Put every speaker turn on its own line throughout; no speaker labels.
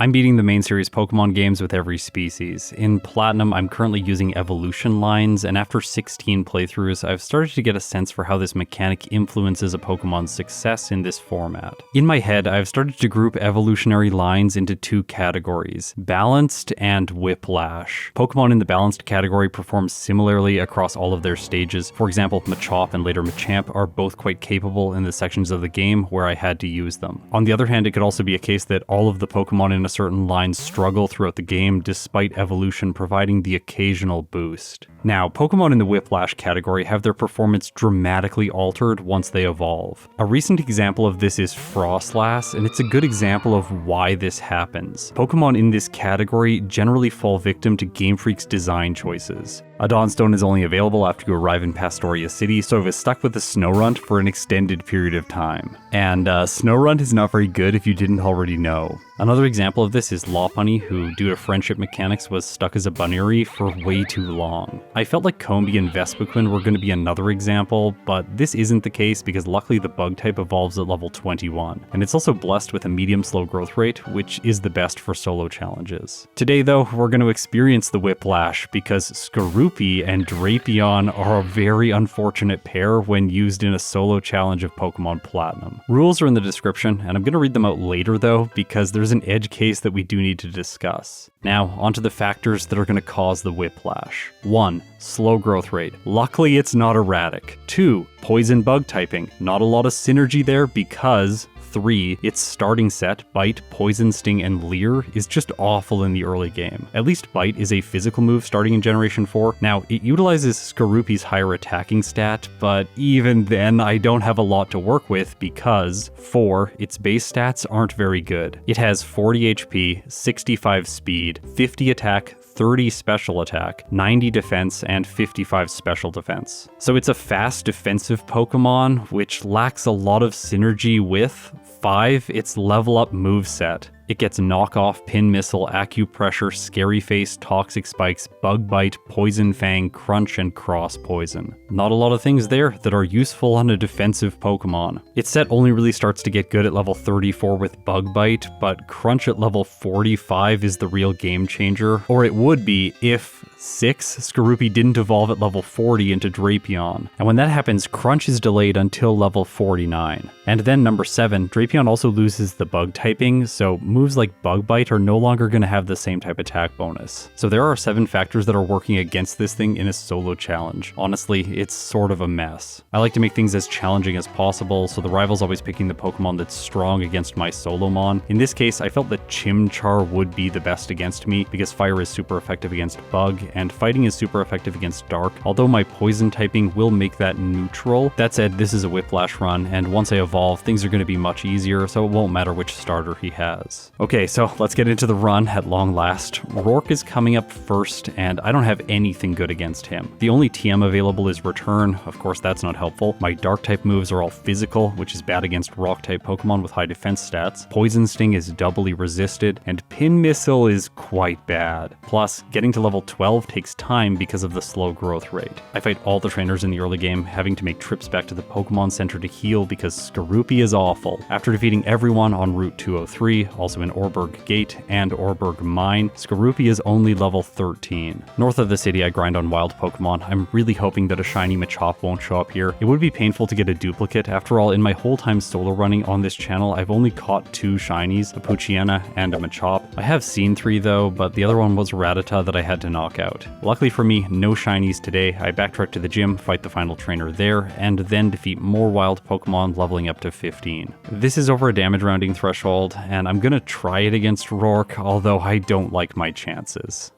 I'm beating the main series Pokemon games with every species. In Platinum, I'm currently using evolution lines, and after 16 playthroughs, I've started to get a sense for how this mechanic influences a Pokemon's success in this format. In my head, I've started to group evolutionary lines into two categories, balanced and whiplash. Pokemon in the balanced category perform similarly across all of their stages. For example, Machop and later Machamp are both quite capable in the sections of the game where I had to use them. On the other hand, it could also be a case that all of the Pokemon in a certain line struggle throughout the game despite evolution providing the occasional boost. Now, Pokemon in the Whiplash category have their performance dramatically altered once they evolve. A recent example of this is Frostlass, and it's a good example of why this happens. Pokemon in this category generally fall victim to Game Freak's design choices. A Dawnstone is only available after you arrive in Pastoria City, so I was stuck with the Snorunt for an extended period of time. And Snorunt is not very good if you didn't already know. Another example of this is Lopunny, who, due to friendship mechanics, was stuck as a Buneary for way too long. I felt like Combee and Vespiquen were going to be another example, but this isn't the case because luckily the bug type evolves at level 21, and it's also blessed with a medium slow growth rate, which is the best for solo challenges. Today though, we're going to experience the Whiplash because Skorupi and Drapion are a very unfortunate pair when used in a solo challenge of Pokemon Platinum. Rules are in the description, and I'm going to read them out later though, because there's an edge case that we do need to discuss. Now, onto the factors that are going to cause the Whiplash. 1. Slow growth rate. Luckily, it's not erratic. 2. Poison bug typing. Not a lot of synergy there because 3, its starting set, Bite, Poison, Sting, and Leer, is just awful in the early game. At least Bite is a physical move starting in Generation 4. Now, it utilizes Skorupi's higher attacking stat, but even then, I don't have a lot to work with because 4, its base stats aren't very good. It has 40 HP, 65 speed, 50 attack, 30 special attack, 90 defense, and 55 special defense. So it's a fast defensive Pokemon, which lacks a lot of synergy with 5, its level up moveset. It gets Knockoff, Pin Missile, Acupressure, Scary Face, Toxic Spikes, Bug Bite, Poison Fang, Crunch, and Cross Poison. Not a lot of things there that are useful on a defensive Pokemon. Its set only really starts to get good at level 34 with Bug Bite, but Crunch at level 45 is the real game changer, or it would be if 6, Skorupi didn't evolve at level 40 into Drapion, and when that happens, Crunch is delayed until level 49. And then number 7, Drapion also loses the bug typing, so moves like Bug Bite are no longer going to have the same type attack bonus. So there are 7 factors that are working against this thing in a solo challenge. Honestly, it's sort of a mess. I like to make things as challenging as possible, so the rival's always picking the Pokemon that's strong against my Solomon. In this case, I felt that Chimchar would be the best against me because Fire is super effective against Bug, and Fighting is super effective against Dark, although my Poison typing will make that neutral. That said, this is a Whiplash run, and once I evolve, things are going to be much easier, so it won't matter which starter he has. Okay, so let's get into the run at long last. Roark is coming up first, and I don't have anything good against him. The only TM available is Return. Of course, that's not helpful. My Dark-type moves are all physical, which is bad against Rock-type Pokemon with high defense stats. Poison Sting is doubly resisted, and Pin Missile is quite bad. Plus, getting to level 12 takes time because of the slow growth rate. I fight all the trainers in the early game, having to make trips back to the Pokemon Center to heal because Skorupi is awful. After defeating everyone on Route 203, also in Orberg Gate and Orberg Mine, Skorupi is only level 13. North of the city, I grind on wild Pokemon. I'm really hoping that a shiny Machop won't show up here. It would be painful to get a duplicate. After all, in my whole time solo running on this channel, I've only caught 2 shinies, a Poochyena and a Machop. I have seen 3 though, but the other one was Rattata that I had to knock out. Luckily for me, no shinies today. I backtrack to the gym, fight the final trainer there, and then defeat more wild Pokemon, leveling up to 15. This is over a damage rounding threshold, and I'm gonna try it against Roark, although I don't like my chances.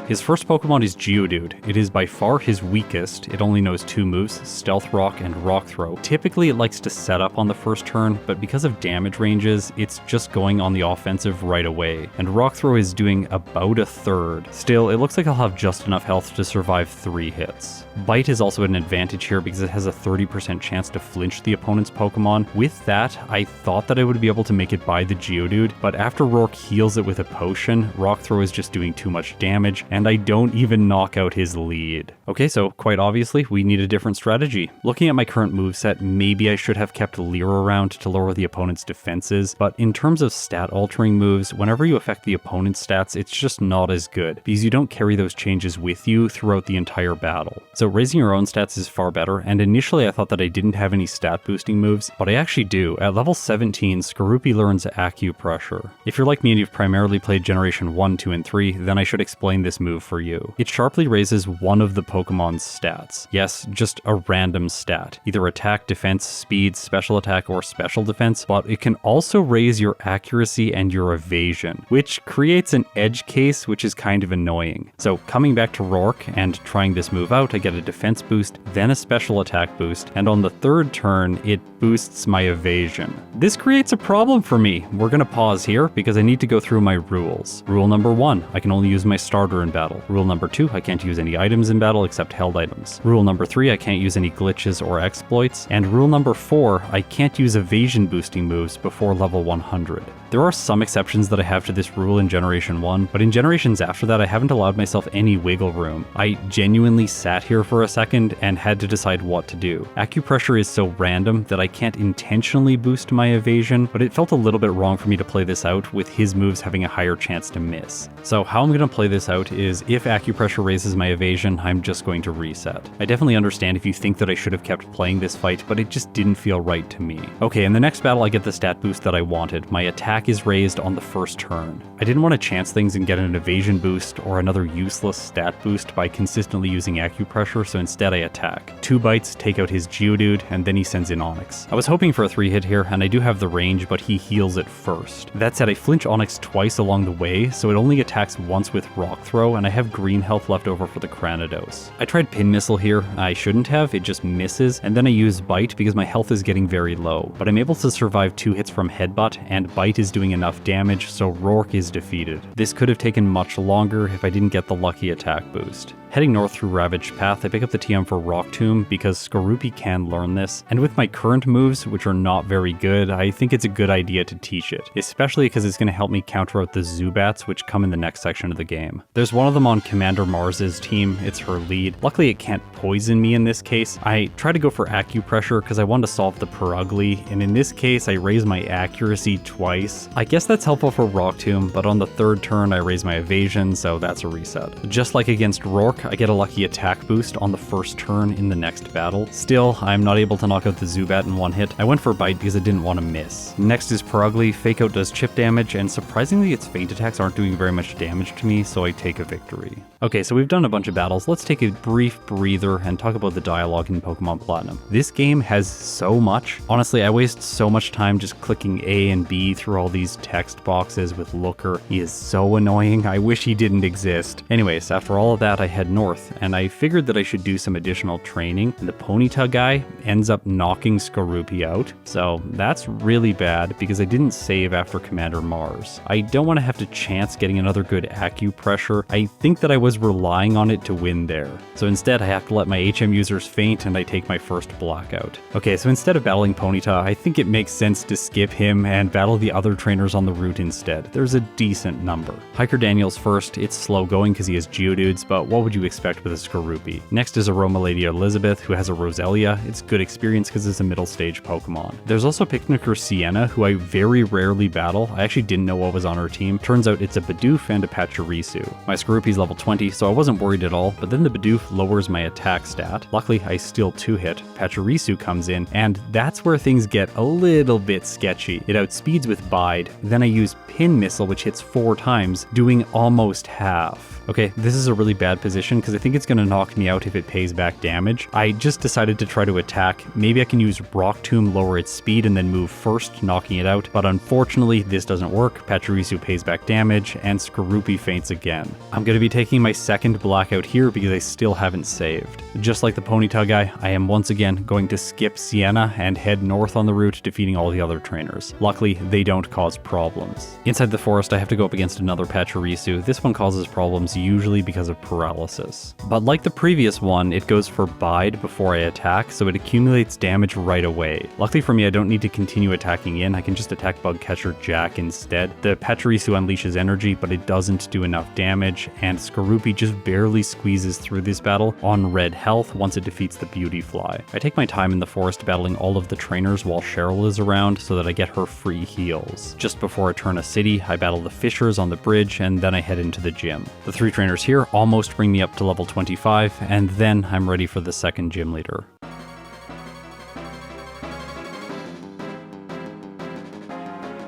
His first Pokemon is Geodude. It is by far his weakest. It only knows 2 moves, Stealth Rock and Rock Throw. Typically it likes to set up on the first turn, but because of damage ranges, it's just going on the offensive right away. And Rock Throw is doing about a third. Still, it looks like I'll have just enough health to survive 3 hits. Bite is also an advantage here because it has a 30% chance to flinch the opponent's Pokemon. With that, I thought that I would be able to make it by the Geodude, but after Roark heals it with a potion, Rock Throw is just doing too much damage, and I don't even knock out his lead. Okay, so quite obviously, we need a different strategy. Looking at my current moveset, maybe I should have kept Leer around to lower the opponent's defenses, but in terms of stat altering moves, whenever you affect the opponent's stats, it's just not as good, because you don't carry those changes with you throughout the entire battle. So raising your own stats is far better, and initially I thought that I didn't have any stat boosting moves, but I actually do. At level 17, Skorupi learns Acupressure. If you're like me and you've primarily played Generation 1, 2, and 3, then I should explain this move for you. It sharply raises one of the Pokemon's stats. Yes, just a random stat. Either attack, defense, speed, special attack, or special defense, but it can also raise your accuracy and your evasion, which creates an edge case which is kind of annoying. So coming back to Roark and trying this move out, I get a defense boost, then a special attack boost, and on the third turn, it boosts my evasion. This creates a problem for me. We're gonna pause here because I need to go through my rules. Rule number 1, I can only use my starter in battle. Rule number 2, I can't use any items in battle except held items. Rule number 3, I can't use any glitches or exploits. And rule number 4, I can't use evasion boosting moves before level 100. There are some exceptions that I have to this rule in Generation 1, but in generations after that I haven't allowed myself any wiggle room. I genuinely sat here for a second and had to decide what to do. Acupressure is so random that I can't intentionally boost my evasion, but it felt a little bit wrong for me to play this out with his moves having a higher chance to miss. So how I'm going to play this out is if Acupressure raises my evasion, I'm just going to reset. I definitely understand if you think that I should have kept playing this fight, but it just didn't feel right to me. Okay, in the next battle I get the stat boost that I wanted. My attack is raised on the first turn. I didn't want to chance things and get an evasion boost or another useless stat boost by consistently using Acupressure, so instead I attack. 2 bites take out his Geodude, and then he sends in Onix. I was hoping for a 3-hit here, and I do have the range, but he heals it first. That said, I flinch Onix twice along the way, so it only attacks once with Rock Throw, and I have green health left over for the Cranidos. I tried Pin Missile here. I shouldn't have, it just misses, and then I use Bite because my health is getting very low, but I'm able to survive 2 hits from Headbutt, and Bite is doing enough damage, so Roark is defeated. This could have taken much longer if I didn't get the lucky attack boost. Heading north through Ravaged Path, I pick up the TM for Rock Tomb because Skorupi can learn this, and with my current moves, which are not very good, I think it's a good idea to teach it, especially because it's going to help me counter out the Zubats which come in the next section of the game. There's one of them on Commander Mars's team, it's her lead. Luckily it can't poison me in this case. I try to go for Acupressure because I want to solve the Perugly, and in this case I raise my accuracy twice. I guess that's helpful for Rock Tomb, but on the third turn I raise my evasion, so that's a reset. Just like against Roark, I get a lucky attack boost on the first turn in the next battle. Still, I'm not able to knock out the Zubat in one hit. I went for Bite because I didn't want to miss. Next is Perugly. Fake Out does chip damage, and surprisingly its feint attacks aren't doing very much damage to me, so I take a victory. Okay, so we've done a bunch of battles. Let's take a brief breather and talk about the dialogue in Pokemon Platinum. This game has so much. Honestly, I waste so much time just clicking A and B through all these text boxes with Looker. He is so annoying. I wish he didn't exist. Anyways, after all of that, I head north, and I figured that I should do some additional training, and the Ponyta guy ends up knocking Skorupi out, so that's really bad because I didn't save after Commander Mars. I don't want to have to chance getting another good Acupressure. I think that I was relying on it to win there, so instead I have to let my HM users faint and I take my first blackout. Okay, so instead of battling Ponyta, I think it makes sense to skip him and battle the other trainers on the route instead. There's a decent number. Hiker Daniel's first. It's slow going because he has Geodudes, but what would you expect with a Skorupi? Next is Aroma Lady Elizabeth, who has a Roselia. It's good experience because it's a middle stage Pokemon. There's also Picnicker Sienna, who I very rarely battle. I actually didn't know what was on her team. Turns out it's a Bidoof and a Pachirisu. My Skorupi's level 20, so I wasn't worried at all, but then the Bidoof lowers my attack stat. Luckily, I still 2-hit. Pachirisu comes in, and that's where things get a little bit sketchy. It outspeeds with Bide, then I use Pin Missile, which hits 4 times, doing almost half. Okay, this is a really bad position because I think it's going to knock me out if it pays back damage. I just decided to try to attack. Maybe I can use Rock Tomb, lower its speed, and then move first, knocking it out. But unfortunately, this doesn't work. Pachirisu pays back damage, and Skorupi faints again. I'm going to be taking my second blackout here because I still haven't saved. Just like the Ponyta guy, I am once again going to skip Sienna and head north on the route, defeating all the other trainers. Luckily, they don't cause problems. Inside the forest, I have to go up against another Pachirisu. This one causes problems it's usually because of paralysis. But like the previous one, it goes for bide before I attack, so it accumulates damage right away. Luckily for me, I don't need to continue attacking in, I can just attack Bugcatcher Jack instead. The Pachirisu unleashes energy, but it doesn't do enough damage, and Skorupi just barely squeezes through this battle on red health once it defeats the Beauty Fly. I take my time in the forest battling all of the trainers while Cheryl is around so that I get her free heals. Just before Eterna City, I battle the Fishers on the bridge, and then I head into the gym. The 3 trainers here almost bring me up to level 25, and then I'm ready for the second gym leader.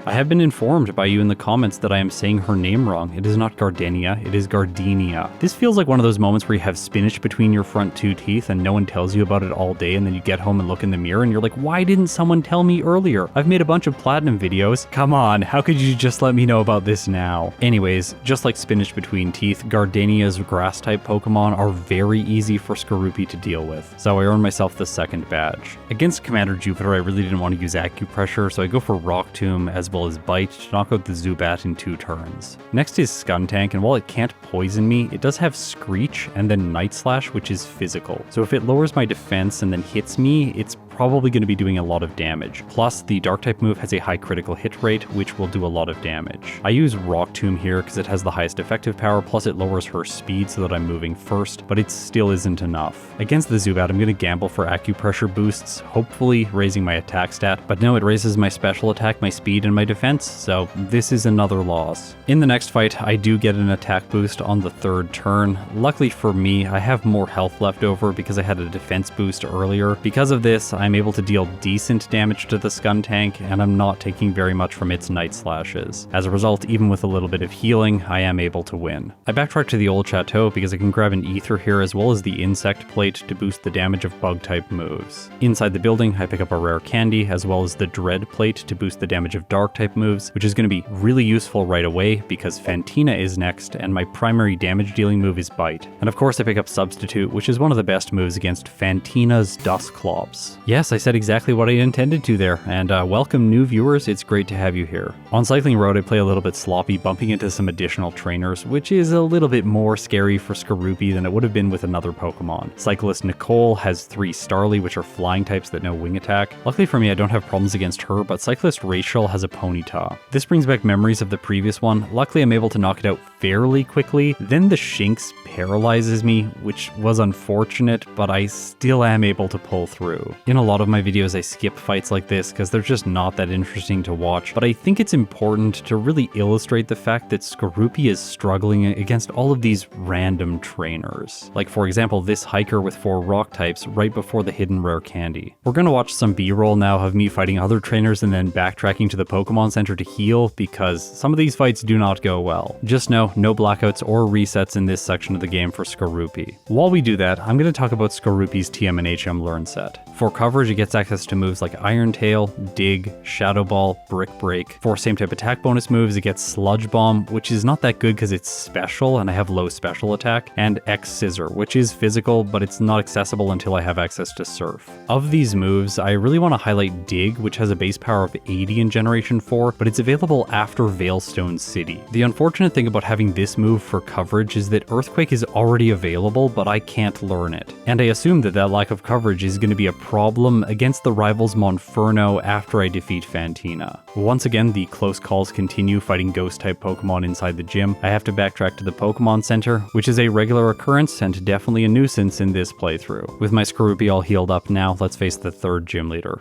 I have been informed by you in the comments that I am saying her name wrong. It is not Gardenia, it is Gardenia. This feels like one of those moments where you have spinach between your front 2 teeth and no one tells you about it all day, and then you get home and look in the mirror and you're like, why didn't someone tell me earlier? I've made a bunch of platinum videos. Come on, how could you just let me know about this now? Anyways, just like spinach between teeth, Gardenia's grass type Pokemon are very easy for Skorupi to deal with, so I earned myself the second badge. Against Commander Jupiter, I really didn't want to use Acupressure, so I go for Rock Tomb as well as Bite to knock out the Zubat in 2 turns. Next is Skuntank, and while it can't poison me, it does have Screech and then Night Slash, which is physical. So if it lowers my defense and then hits me, it's probably going to be doing a lot of damage. Plus, the Dark-type move has a high critical hit rate, which will do a lot of damage. I use Rock Tomb here because it has the highest effective power, plus it lowers her speed so that I'm moving first, but it still isn't enough. Against the Zubat, I'm going to gamble for Acupressure boosts, hopefully raising my attack stat, but no, it raises my special attack, my speed, and my defense, so this is another loss. In the next fight, I do get an attack boost on the 3rd turn. Luckily for me, I have more health left over because I had a defense boost earlier. Because of this, I'm able to deal decent damage to the Skuntank, and I'm not taking very much from its Night Slashes. As a result, even with a little bit of healing, I am able to win. I backtrack to the old chateau because I can grab an Ether here as well as the Insect Plate to boost the damage of Bug-type moves. Inside the building, I pick up a rare candy as well as the Dread Plate to boost the damage of Dark-type moves, which is going to be really useful right away because Fantina is next and my primary damage dealing move is Bite. And of course I pick up Substitute, which is one of the best moves against Fantina's Dusclops. Yes, I said exactly what I intended to there, and welcome new viewers, it's great to have you here. On Cycling Road I play a little bit sloppy, bumping into some additional trainers, which is a little bit more scary for Skorupi than it would have been with another Pokemon. Cyclist Nicole has 3 Starly, which are flying types that know wing attack. Luckily for me I don't have problems against her, but Cyclist Rachel has a Ponyta. This brings back memories of the previous one. Luckily I'm able to knock it out fairly quickly. Then the Shinx paralyzes me, which was unfortunate, but I still am able to pull through. In a lot of my videos I skip fights like this because they're just not that interesting to watch, but I think it's important to really illustrate the fact that Skorupi is struggling against all of these random trainers. Like for example, this hiker with 4 rock types right before the hidden rare candy. We're gonna watch some B-roll now of me fighting other trainers and then backtracking to the Pokemon Center to heal because some of these fights do not go well. Just know, no blackouts or resets in this section of the game for Skorupi. While we do that, I'm going to talk about Skorupi's TM and HM learn set. For coverage, it gets access to moves like Iron Tail, Dig, Shadow Ball, Brick Break. For same type attack bonus moves, it gets Sludge Bomb, which is not that good because it's special and I have low special attack, and X Scissor, which is physical, but it's not accessible until I have access to Surf. Of these moves, I really want to highlight Dig, which has a base power of 80 in Generation 4, but it's available after Veilstone City. The unfortunate thing about having this move for coverage is that Earthquake is already available, but I can't learn it. And I assume that that lack of coverage is going to be a problem against the rivals Monferno after I defeat Fantina. Once again, the close calls continue fighting Ghost-type Pokemon inside the gym. I have to backtrack to the Pokemon Center, which is a regular occurrence and definitely a nuisance in this playthrough. With my Skorupi all healed up now, let's face the 3rd gym leader.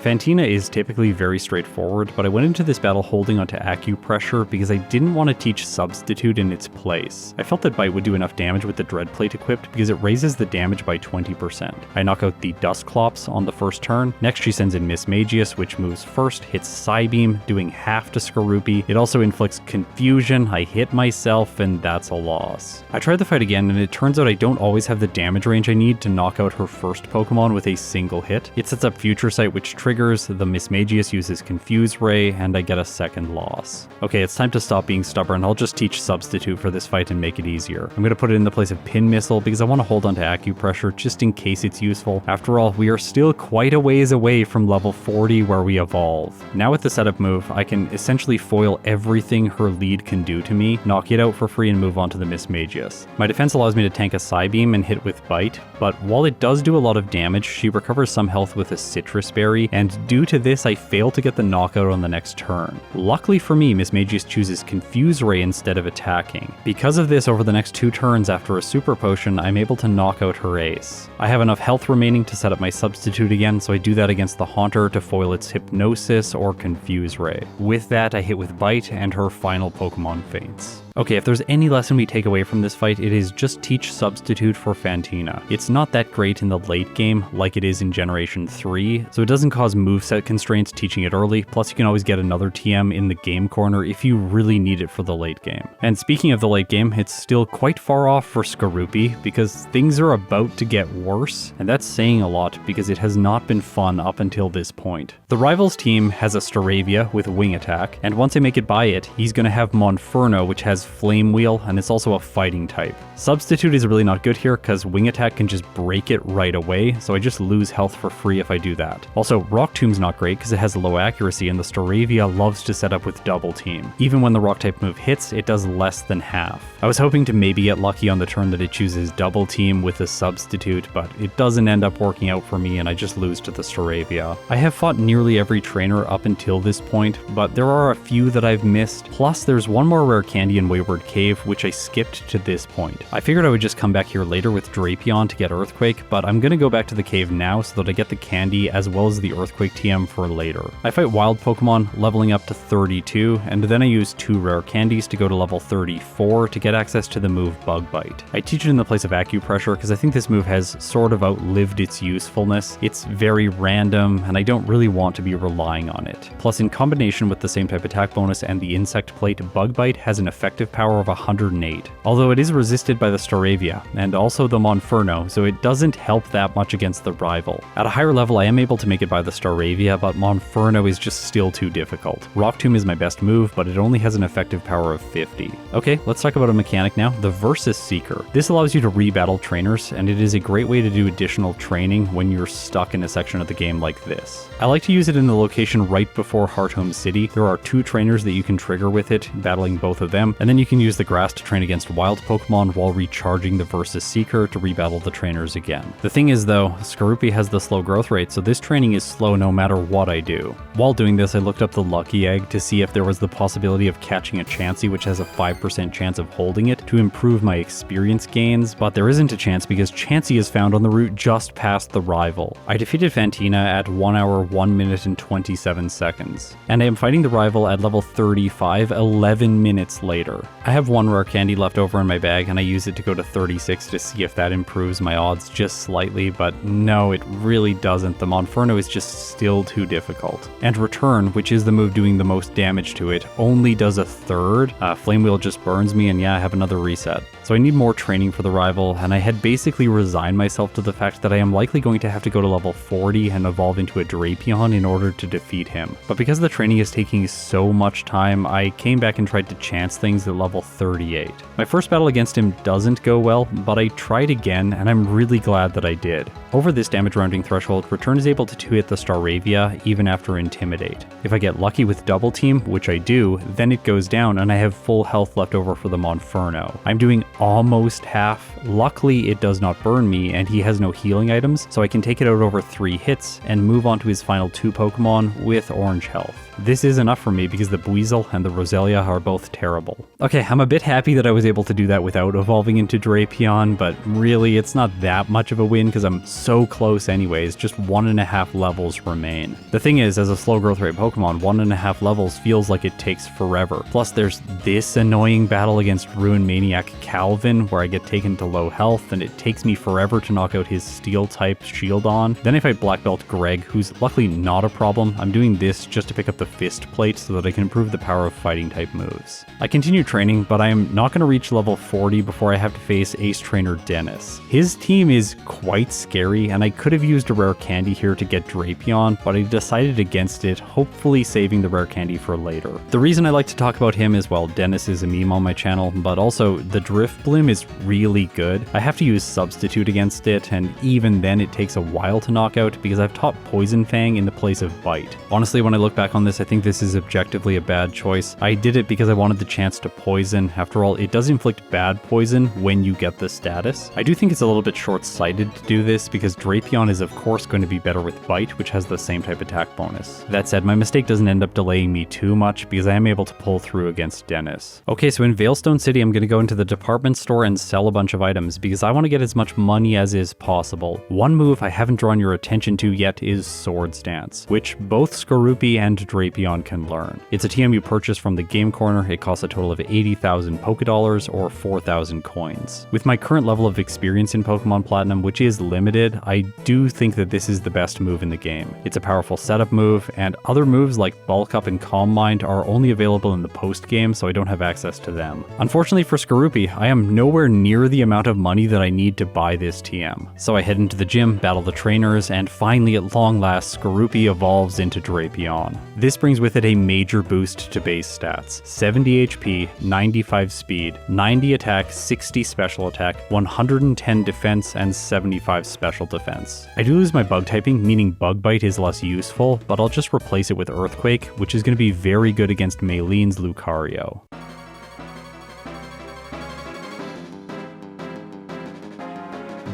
Fantina is typically very straightforward, but I went into this battle holding onto Acupressure because I didn't want to teach Substitute in its place. I felt that Bite would do enough damage with the Dread Plate equipped because it raises the damage by 20%. I knock out the Dusclops on the first turn. Next she sends in Miss Magius, which moves first, hits Psybeam, doing half to Skorupi. It also inflicts Confusion, I hit myself, and that's a loss. I tried the fight again, and it turns out I don't always have the damage range I need to knock out her first Pokemon with a single hit. It sets up Future Sight, which triggers triggers, the Mismagius uses Confuse Ray, and I get a second loss. Okay, it's time to stop being stubborn. I'll just teach Substitute for this fight and make it easier. I'm going to put it in the place of Pin Missile because I want to hold on to Acupressure just in case it's useful. After all, we are still quite a ways away from level 40 where we evolve. Now with the setup move, I can essentially foil everything her lead can do to me, knock it out for free, and move on to the Mismagius. My defense allows me to tank a Psybeam and hit with Bite, but while it does do a lot of damage, she recovers some health with a Citrus Berry, and due to this I fail to get the knockout on the next turn. Luckily for me, Mismagius chooses Confuse Ray instead of attacking. Because of this, over the next 2 turns after a Super Potion, I'm able to knock out her ace. I have enough health remaining to set up my Substitute again, so I do that against the Haunter to foil its Hypnosis or Confuse Ray. With that, I hit with Bite, and her final Pokemon faints. Okay, if there's any lesson we take away from this fight, it is just teach Substitute for Fantina. It's not that great in the late game like it is in Generation 3, so it doesn't cause moveset constraints teaching it early, plus you can always get another TM in the game corner if you really need it for the late game. And speaking of the late game, it's still quite far off for Skorupi because things are about to get worse, and that's saying a lot because it has not been fun up until this point. The Rivals team has a Staravia with Wing Attack, and once I make it by it, he's going to have Monferno, which has Flame Wheel, and it's also a fighting type. Substitute is really not good here because Wing Attack can just break it right away, so I just lose health for free if I do that. Also, Rock Tomb's not great because it has low accuracy, and the Staravia loves to set up with Double Team. Even when the Rock type move hits, it does less than half. I was hoping to maybe get lucky on the turn that it chooses Double Team with a Substitute, but it doesn't end up working out for me and I just lose to the Staravia. I have fought nearly every trainer up until this point, but there are a few that I've missed, plus there's one more rare candy in Wayward Cave, which I skipped to this point. I figured I would just come back here later with Drapion to get Earthquake, but I'm gonna go back to the cave now so that I get the candy as well as the Earthquake TM for later. I fight wild Pokemon, leveling up to 32, and then I use 2 rare candies to go to level 34 to get access to the move Bug Bite. I teach it in the place of Acupressure because I think this move has sort of outlived its usefulness. It's very random, and I don't really want to be relying on it. Plus, in combination with the same type attack bonus and the Insect Plate, Bug Bite has an effective power of 108, although it is resisted by the Staravia and also the Monferno, so it doesn't help that much against the rival. At a higher level, I am able to make it by the Staravia, but Monferno is just still too difficult. Rock Tomb is my best move, but it only has an effective power of 50. Okay, let's talk about a mechanic now, the Versus Seeker. This allows you to rebattle trainers, and it is a great way to do additional training when you're stuck in a section of the game like this. I like to use it in the location right before Hearthome City. There are 2 trainers that you can trigger with it, battling both of them, and then you can use the grass to train against wild Pokemon while recharging the Versus Seeker to rebattle the trainers again. The thing is though, Skorupi has the slow growth rate, so this training is slow no matter what I do. While doing this, I looked up the Lucky Egg to see if there was the possibility of catching a Chansey, which has a 5% chance of holding it, to improve my experience gains, but there isn't a chance because Chansey is found on the route just past the rival. I defeated Fantina at 1 hour, 1 minute, and 27 seconds, and I am fighting the rival at level 35 11 minutes later. I have 1 rare candy left over in my bag, and I use it to go to 36 to see if that improves my odds just slightly, but no, it really doesn't. The Monferno is just still too difficult. And Return, which is the move doing the most damage to it, only does a third. Flame Wheel just burns me, and yeah, I have another reset. So I need more training for the rival, and I had basically resigned myself to the fact that I am likely going to have to go to level 40 and evolve into a Drapion in order to defeat him. But because the training is taking so much time, I came back and tried to chance things at level 38. My first battle against him doesn't go well, but I tried again, and I'm really glad that I did. Over this damage rounding threshold, Return is able to 2-hit the Staravia even after Intimidate. If I get lucky with Double Team, which I do, then it goes down and I have full health left over for the Monferno. I'm doing almost half. Luckily, it does not burn me, and he has no healing items, so I can take it out over 3 hits and move on to his final 2 Pokemon with orange health. This is enough for me because the Buizel and the Roselia are both terrible. Okay, I'm a bit happy that I was able to do that without evolving into Drapion, but really it's not that much of a win because I'm so close anyways, just 1.5 levels remain. The thing is, as a slow growth rate Pokemon, 1.5 levels feels like it takes forever. Plus there's this annoying battle against Ruin Maniac Calvin where I get taken to low health and it takes me forever to knock out his steel type Shieldon. Then I fight Black Belt Greg, who's luckily not a problem. I'm doing this just to pick up the Fist Plate so that I can improve the power of fighting type moves. I continue training, but I am not going to reach level 40 before I have to face Ace Trainer Dennis. His team is quite scary scary, and I could have used a rare candy here to get Drapion, but I decided against it, hopefully saving the rare candy for later. The reason I like to talk about him is, well, Dennis is a meme on my channel, but also the Drifblim is really good. I have to use Substitute against it, and even then it takes a while to knock out because I've taught Poison Fang in the place of Bite. Honestly, when I look back on this, I think this is objectively a bad choice. I did it because I wanted the chance to poison. After all, it does inflict bad poison when you get the status. I do think it's a little bit short-sighted to do this because Drapion is of course going to be better with Bite, which has the same type attack bonus. That said, my mistake doesn't end up delaying me too much because I am able to pull through against Dennis. Okay, so in Veilstone City, I'm going to go into the department store and sell a bunch of items because I want to get as much money as is possible. One move I haven't drawn your attention to yet is Swords Dance, which both Skorupi and Drapion can learn. It's a TM you purchase from the game corner. It costs a total of 80,000 Pokédollars or 4,000 coins. With my current level of experience in Pokemon Platinum, which is limited, I do think that this is the best move in the game. It's a powerful setup move, and other moves like Bulk Up and Calm Mind are only available in the post game, so I don't have access to them. Unfortunately for Skorupi, I am nowhere near the amount of money that I need to buy this TM. So I head into the gym, battle the trainers, and finally at long last, Skorupi evolves into Drapion. This brings with it a major boost to base stats: 70 HP, 95 speed, 90 attack, 60 special attack, 110 defense, and 75 special defense. I do lose my bug typing, meaning Bug Bite is less useful, but I'll just replace it with Earthquake, which is going to be very good against Maylene's Lucario.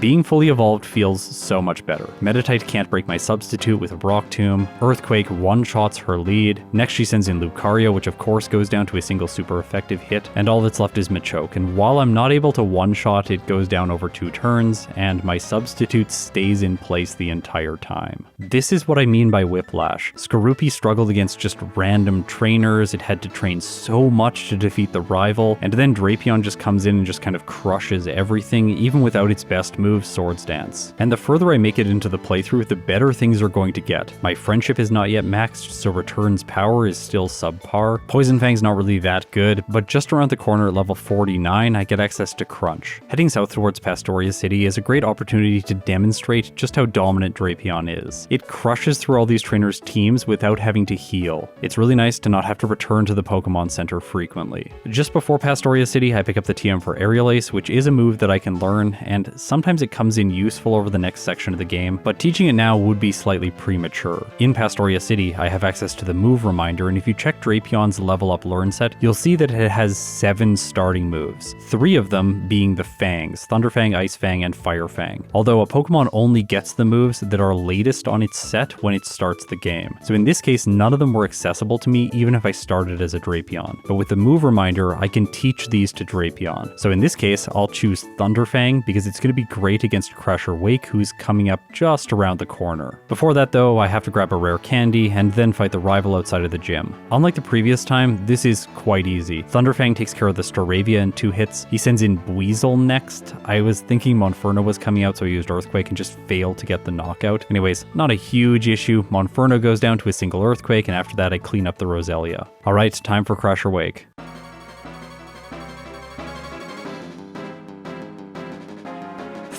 Being fully evolved feels so much better. Meditite can't break my substitute with a Rock Tomb. Earthquake one-shots her lead. Next she sends in Lucario, which of course goes down to a single super effective hit, and all that's left is Machoke. And while I'm not able to one-shot, it goes down over 2 turns, and my substitute stays in place the entire time. This is what I mean by Whiplash. Skorupi struggled against just random trainers, it had to train so much to defeat the rival, and then Drapion just comes in and just kind of crushes everything, even without its best move, Swords Dance. And the further I make it into the playthrough, the better things are going to get. My friendship is not yet maxed, so Return's power is still subpar. Poison Fang's not really that good, but just around the corner at level 49, I get access to Crunch. Heading south towards Pastoria City is a great opportunity to demonstrate just how dominant Drapion is. It crushes through all these trainers' teams without having to heal. It's really nice to not have to return to the Pokemon Center frequently. Just before Pastoria City, I pick up the TM for Aerial Ace, which is a move that I can learn, and sometimes it comes in useful over the next section of the game, but teaching it now would be slightly premature. In Pastoria City, I have access to the move reminder, and if you check Drapion's level up learn set, you'll see that it has 7 starting moves, 3 of them being the Fangs: Thunder Fang, Ice Fang, and Fire Fang. Although a Pokemon only gets the moves that are latest on its set when it starts the game. So in this case, none of them were accessible to me even if I started as a Drapion. But with the move reminder, I can teach these to Drapion. So in this case, I'll choose Thunder Fang because it's going to be great against Crusher Wake, who's coming up just around the corner. Before that though, I have to grab a rare candy and then fight the rival outside of the gym. Unlike the previous time, this is quite easy. Thunderfang takes care of the Staravia in 2 hits. He sends in Buizel next. I was thinking Monferno was coming out, so I used Earthquake and just failed to get the knockout. Anyways, not a huge issue. Monferno goes down to a single Earthquake, and after that I clean up the Roselia. Alright, time for Crusher Wake.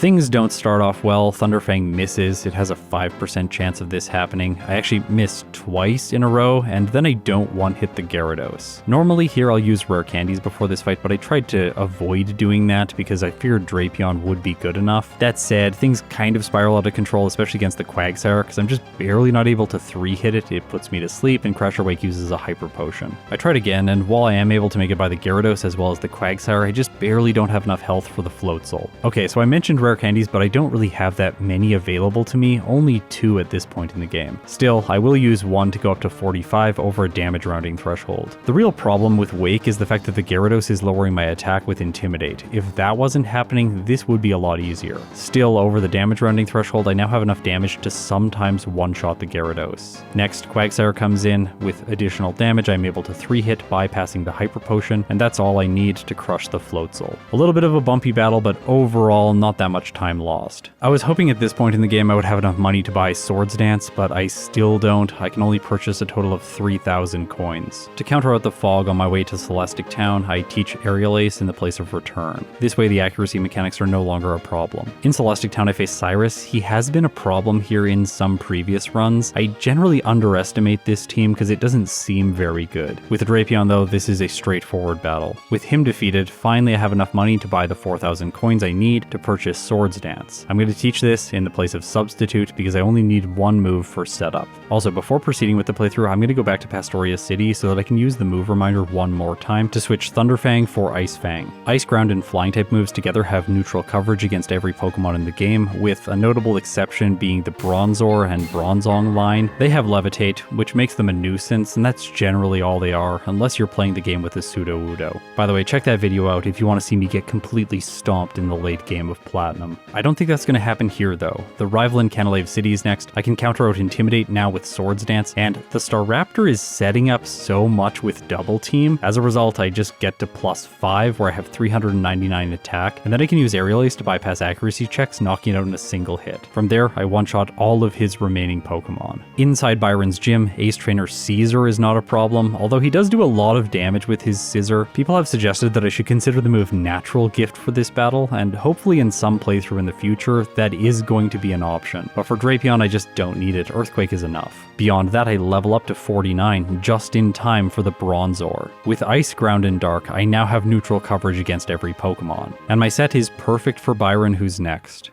Things don't start off well. Thunderfang misses. It has a 5% chance of this happening. I actually miss twice in a row, and then I don't one-hit the Gyarados. Normally here I'll use rare candies before this fight, but I tried to avoid doing that because I feared Drapion would be good enough. That said, things kind of spiral out of control, especially against the Quagsire, because I'm just barely not able to 3-hit it. It puts me to sleep, and Crusher Wake uses a Hyper Potion. I tried again, and while I am able to make it by the Gyarados as well as the Quagsire, I just barely don't have enough health for the Floatzel. Okay, so I mentioned rare candies, but I don't really have that many available to me, only 2 at this point in the game. Still, I will use 1 to go up to 45 over a damage rounding threshold. The real problem with Wake is the fact that the Gyarados is lowering my attack with Intimidate. If that wasn't happening, this would be a lot easier. Still, over the damage rounding threshold, I now have enough damage to sometimes one-shot the Gyarados. Next, Quagsire comes in. With additional damage, I'm able to 3-hit bypassing the Hyper Potion, and that's all I need to crush the Floatzel. A little bit of a bumpy battle, but overall not that much much time lost. I was hoping at this point in the game I would have enough money to buy Swords Dance, but I still don't. I can only purchase a total of 3,000 coins. To counter out the fog on my way to Celestic Town, I teach Aerial Ace in the place of return. This way the accuracy mechanics are no longer a problem. In Celestic Town I face Cyrus. He has been a problem here in some previous runs. I generally underestimate this team because it doesn't seem very good. With Drapion though, this is a straightforward battle. With him defeated, finally I have enough money to buy the 4,000 coins I need to purchase Swords Dance. I'm going to teach this in the place of Substitute because I only need one move for setup. Also, before proceeding with the playthrough, I'm going to go back to Pastoria City so that I can use the move reminder one more time to switch Thunderfang for Ice Fang. Ice, Ground, and Flying type moves together have neutral coverage against every Pokemon in the game, with a notable exception being the Bronzor and Bronzong line. They have Levitate, which makes them a nuisance, and that's generally all they are, unless you're playing the game with a Sudowoodo. By the way, check that video out if you want to see me get completely stomped in the late game of Platinum. I don't think that's going to happen here though. The rival in Canalave City is next. I can counter out Intimidate now with Swords Dance, and the Staraptor is setting up so much with Double Team. As a result, I just get to +5 where I have 399 attack, and then I can use Aerial Ace to bypass accuracy checks, knocking it out in a single hit. From there, I one-shot all of his remaining Pokemon. Inside Byron's gym, Ace Trainer Caesar is not a problem, although he does do a lot of damage with his Scissor. People have suggested that I should consider the move Natural Gift for this battle, and hopefully in some playthrough in the future, that is going to be an option. But for Drapion, I just don't need it. Earthquake is enough. Beyond that, I level up to 49, just in time for the Bronzor. With Ice, Ground, and Dark, I now have neutral coverage against every Pokemon. And my set is perfect for Byron, who's next.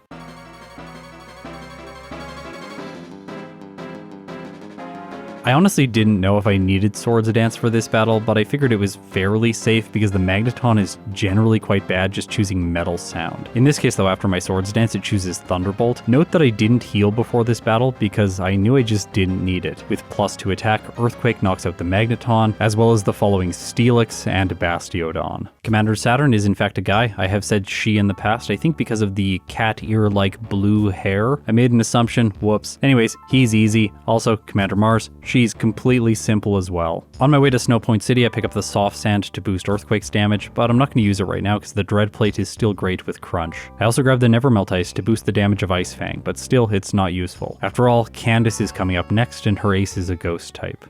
I honestly didn't know if I needed Swords Dance for this battle, but I figured it was fairly safe because the Magneton is generally quite bad just choosing Metal Sound. In this case though, after my Swords Dance it chooses Thunderbolt. Note that I didn't heal before this battle because I knew I just didn't need it. With +2 attack, Earthquake knocks out the Magneton, as well as the following Steelix and Bastiodon. Commander Saturn is in fact a guy. I have said she in the past, I think because of the cat ear-like blue hair. I made an assumption, whoops. Anyways, he's easy. Also, Commander Mars, she's completely simple as well. On my way to Snowpoint City, I pick up the Soft Sand to boost Earthquake's damage, but I'm not going to use it right now because the Dread Plate is still great with Crunch. I also grab the Nevermelt Ice to boost the damage of Ice Fang, but still it's not useful. After all, Candace is coming up next and her ace is a Ghost type.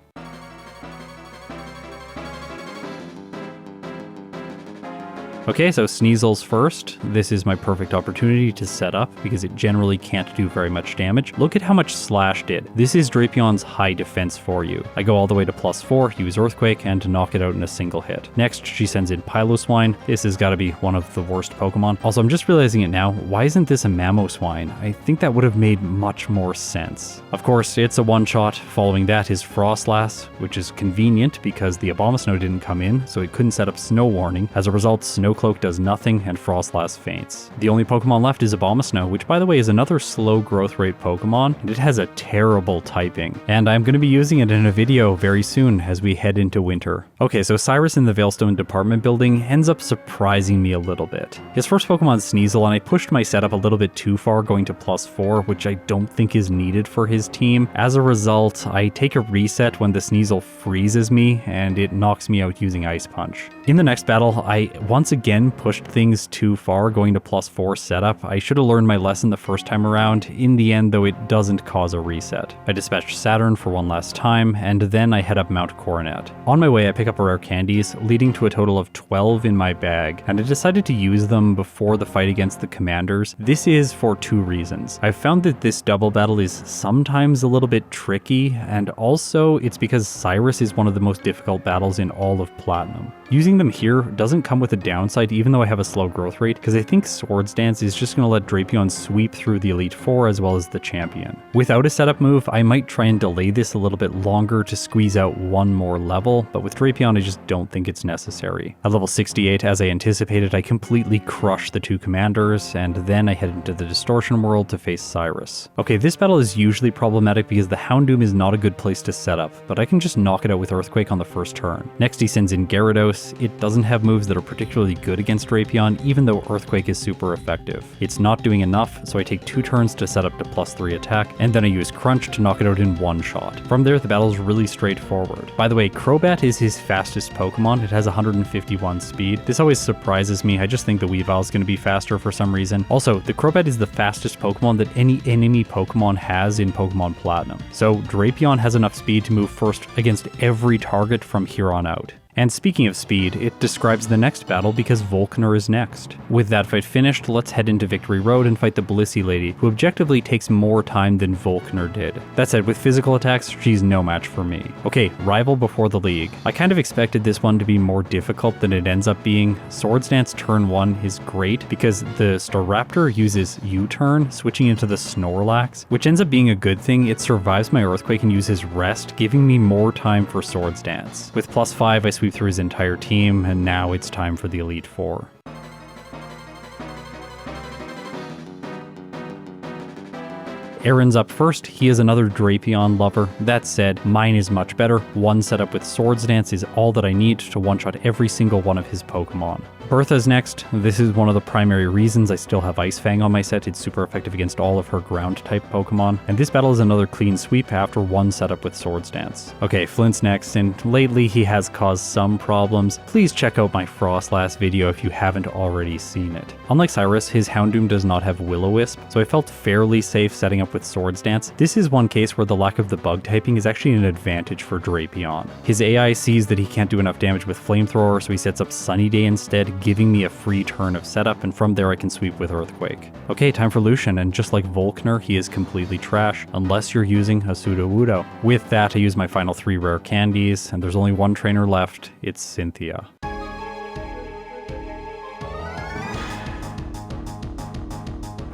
Okay, so Sneasel's first. This is my perfect opportunity to set up because it generally can't do very much damage. Look at how much Slash did. This is Drapion's high defense for you. I go all the way to +4, use Earthquake, and knock it out in a single hit. Next, she sends in Piloswine. This has got to be one of the worst Pokemon. Also, I'm just realizing it now. Why isn't this a Mamoswine? I think that would have made much more sense. Of course, it's a one-shot. Following that is Frostlass, which is convenient because the Abomasnow didn't come in, so it couldn't set up Snow Warning. As a result, Snowcloak does nothing and Frostlass faints. The only Pokemon left is Abomasnow, which by the way is another slow growth rate Pokemon, and it has a terrible typing. And I'm going to be using it in a video very soon as we head into winter. Okay, so Cyrus in the Veilstone department building ends up surprising me a little bit. His first Pokemon Sneasel, and I pushed my setup a little bit too far going to +4, which I don't think is needed for his team. As a result, I take a reset when the Sneasel freezes me, and it knocks me out using Ice Punch. In the next battle, I once again pushed things too far going to +4 setup. I should have learned my lesson the first time around. In the end though, it doesn't cause a reset. I dispatch Saturn for one last time, and then I head up Mount Coronet. On my way I pick up rare candies, leading to a total of 12 in my bag, and I decided to use them before the fight against the commanders. This is for two reasons. I've found that this double battle is sometimes a little bit tricky, and also it's because Cyrus is one of the most difficult battles in all of Platinum. Using them here doesn't come with a downside even though I have a slow growth rate, because I think Swords Dance is just going to let Drapion sweep through the Elite Four as well as the Champion. Without a setup move, I might try and delay this a little bit longer to squeeze out one more level, but with Drapion I just don't think it's necessary. At level 68, as I anticipated, I completely crush the two commanders, and then I head into the Distortion World to face Cyrus. Okay, this battle is usually problematic because the Houndoom is not a good place to set up, but I can just knock it out with Earthquake on the first turn. Next he sends in Gyarados. It doesn't have moves that are particularly good against Drapion, even though Earthquake is super effective. It's not doing enough, so I take 2 turns to set up to +3 attack, and then I use Crunch to knock it out in 1 shot. From there, the battle's really straightforward. By the way, Crobat is his fastest Pokemon. It has 151 speed. This always surprises me. I just think the Weavile is going to be faster for some reason. Also, the Crobat is the fastest Pokemon that any enemy Pokemon has in Pokemon Platinum. So Drapion has enough speed to move first against every target from here on out. And speaking of speed, it describes the next battle because Volkner is next. With that fight finished, let's head into Victory Road and fight the Blissey Lady, who objectively takes more time than Volkner did. That said, with physical attacks, she's no match for me. Okay, rival before the league. I kind of expected this one to be more difficult than it ends up being. Swords Dance turn 1 is great because the Staraptor uses U-turn, switching into the Snorlax, which ends up being a good thing. It survives my Earthquake and uses Rest, giving me more time for Swords Dance. With +5, I sweep through his entire team, and now it's time for the Elite Four. Aaron's up first. He is another Drapion lover. That said, mine is much better. One setup with Swords Dance is all that I need to one-shot every single one of his Pokemon. Bertha's next. This is one of the primary reasons I still have Ice Fang on my set. It's super effective against all of her ground-type Pokemon. And this battle is another clean sweep after one setup with Swords Dance. Okay, Flint's next, and lately he has caused some problems. Please check out my Frostlass video if you haven't already seen it. Unlike Cyrus, his Houndoom does not have Will-O-Wisp, so I felt fairly safe setting up with Swords Dance. This is one case where the lack of the bug typing is actually an advantage for Drapion. His AI sees that he can't do enough damage with Flamethrower, so he sets up Sunny Day instead, giving me a free turn of setup, and from there I can sweep with Earthquake. Okay, time for Lucian, and just like Volkner, he is completely trash, unless you're using a Sudowoodo. With that, I use my final 3 rare candies, and there's only one trainer left. It's Cynthia.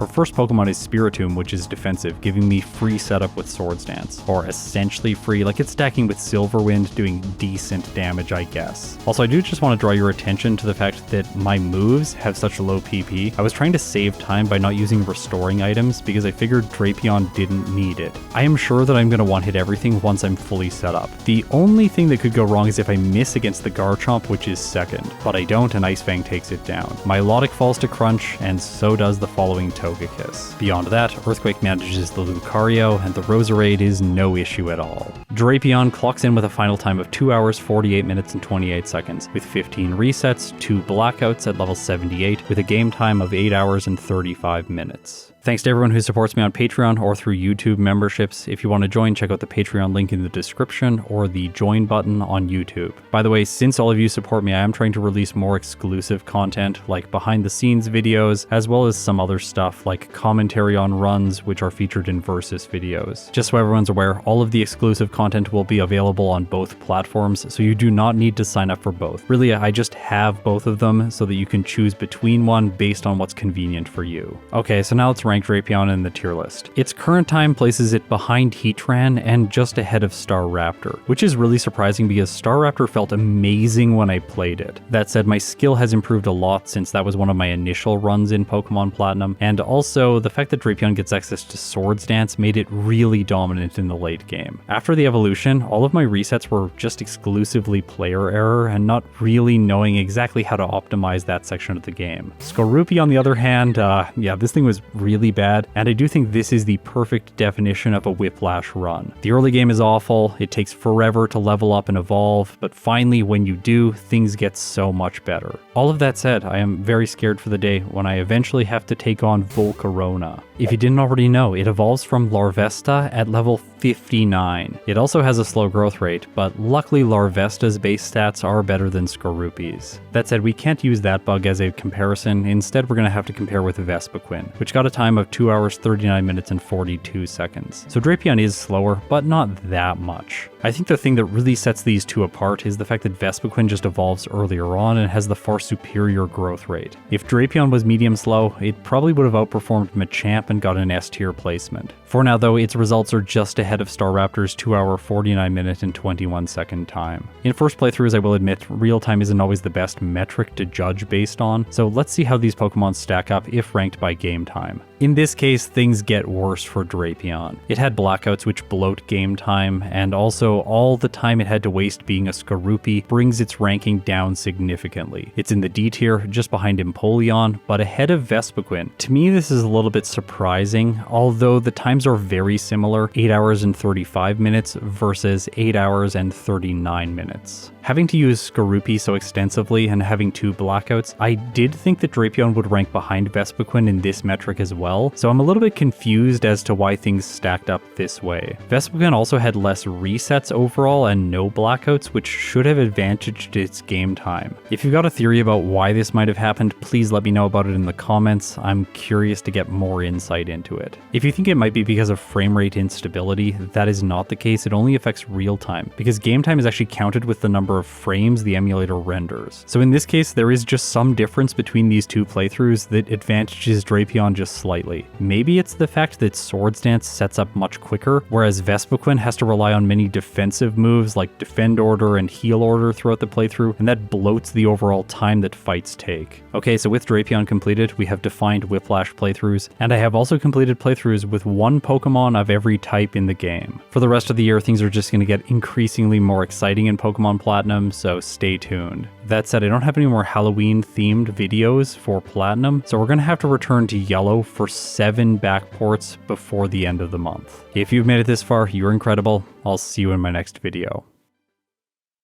Her first Pokemon is Spiritomb, which is defensive, giving me free setup with Swords Dance. Or essentially free, like it's stacking with Silverwind, doing decent damage, I guess. Also, I do just want to draw your attention to the fact that my moves have such low PP. I was trying to save time by not using restoring items because I figured Drapion didn't need it. I am sure that I'm going to one-hit everything once I'm fully set up. The only thing that could go wrong is if I miss against the Garchomp, which is second. But I don't, and Ice Fang takes it down. My Milotic falls to Crunch, and so does the following Togekiss. Beyond that, Earthquake manages the Lucario, and the Roserade is no issue at all. Drapion clocks in with a final time of 2 hours, 48 minutes, and 28 seconds, with 15 resets, 2 blackouts at level 78, with a game time of 8 hours and 35 minutes. Thanks to everyone who supports me on Patreon or through YouTube memberships. If you want to join, check out the Patreon link in the description or the join button on YouTube. By the way, since all of you support me, I am trying to release more exclusive content like behind the scenes videos, as well as some other stuff like commentary on runs, which are featured in Versus videos. Just so everyone's aware, all of the exclusive content will be available on both platforms, so you do not need to sign up for both. Really, I just have both of them so that you can choose between one based on what's convenient for you. Okay, so now let's rank Drapion in the tier list. Its current time places it behind Heatran and just ahead of Staraptor, which is really surprising because Staraptor felt amazing when I played it. That said, my skill has improved a lot since that was one of my initial runs in Pokemon Platinum, and also the fact that Drapion gets access to Swords Dance made it really dominant in the late game. After the evolution, all of my resets were just exclusively player error and not really knowing exactly how to optimize that section of the game. Skorupi, on the other hand, yeah, this thing was really bad, and I do think this is the perfect definition of a Whiplash run. The early game is awful, it takes forever to level up and evolve, but finally when you do, things get so much better. All of that said, I am very scared for the day when I eventually have to take on Volcarona. If you didn't already know, it evolves from Larvesta at level 59. It also has a slow growth rate, but luckily Larvesta's base stats are better than Skorupi's. That said, we can't use that bug as a comparison. Instead, we're going to have to compare with Vespiquen, which got a time of 2 hours, 39 minutes, and 42 seconds. So Drapion is slower, but not that much. I think the thing that really sets these two apart is the fact that Vespiquen just evolves earlier on and has the far superior growth rate. If Drapion was medium slow, it probably would have outperformed Machamp and got an S tier placement. For now though, its results are just ahead of Staraptor's 2 hour, 49 minute, and 21 second time. In first playthroughs, I will admit, real time isn't always the best metric to judge based on, so let's see how these Pokemon stack up if ranked by game time. In this case, things get worse for Drapion. It had blackouts which bloat game time, and also all the time it had to waste being a Skorupi brings its ranking down significantly. It's in the D tier, just behind Empoleon, but ahead of Vespiquen. To me, this is a little bit surprising, although the times are very similar, 8 hours and 35 minutes versus 8 hours and 39 minutes. Having to use Skorupi so extensively and having 2 blackouts, I did think that Drapion would rank behind Vespiquen in this metric as well, so I'm a little bit confused as to why things stacked up this way. Vespiquen also had less resets overall and no blackouts, which should have advantaged its game time. If you've got a theory about why this might have happened, please let me know about it in the comments. I'm curious to get more insight into it. If you think it might be because of frame rate instability, that is not the case. It only affects real time, because game time is actually counted with the number of frames the emulator renders. So in this case, there is just some difference between these 2 playthroughs that advantages Drapion just slightly. Maybe it's the fact that Swords Dance sets up much quicker, whereas Vespiquen has to rely on many defensive moves like Defend Order and Heal Order throughout the playthrough, and that bloats the overall time that fights take. Okay, so with Drapion completed, we have defined Whiplash playthroughs, and I have also completed playthroughs with 1 Pokemon of every type in the game. For the rest of the year, things are just going to get increasingly more exciting in Pokemon Platinum, so stay tuned. That said, I don't have any more Halloween-themed videos for Platinum, so we're going to have to return to Yellow for 7 backports before the end of the month. If you've made it this far, you're incredible. I'll see you in my next video.